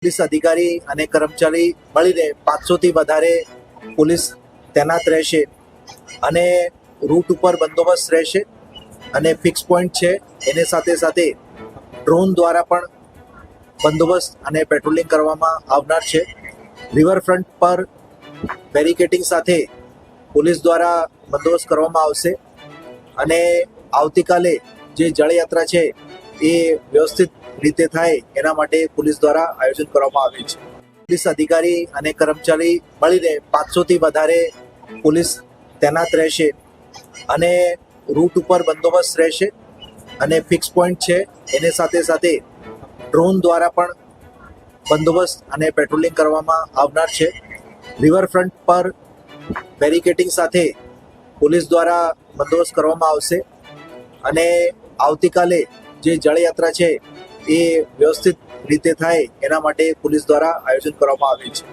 Police અધિકારી અને કર્મચારી મળીને 500થી વધારે પોલીસ તૈનાત રહેશે અને રૂટ ઉપર બંદોબસ્ત રહેશે અને ફિક્સ પોઈન્ટ છે. એને સાથે સાથે ડ્રોન દ્વારા પણ બંદોબસ્ત અને પેટ્રોલિંગ કરવામાં આવનાર છે. રિવરફ્રન્ટ પર બેરિકેટિંગ સાથે પોલીસ દ્વારા બંદોબસ્ત કરવામાં આવશે અને આવતીકાલે જે જળયાત્રા છે એ વ્યવસ્થિત રીતે થાય એના માટે પોલીસ દ્વારા આયોજન કરવામાં આવ્યું છે. પોલીસ અધિકારી અને કર્મચારી મળીને 500થી વધારે પોલીસ તૈનાત રહેશે અને રૂટ ઉપર બંદોબસ્ત રહેશે અને ફિક્સ પોઈન્ટ છે. એને સાથે સાથે ડ્રોન દ્વારા પણ બંદોબસ્ત અને પેટ્રોલિંગ કરવામાં આવનાર છે. રિવરફ્રન્ટ પર બેરિકેટિંગ સાથે પોલીસ દ્વારા બંદોબસ્ત કરવામાં આવશે અને આવતીકાલે જે જળયાત્રા છે એ વ્યવસ્થિત રીતે થાય એના માટે પોલીસ દ્વારા આયોજન કરવામાં આવ્યું છે.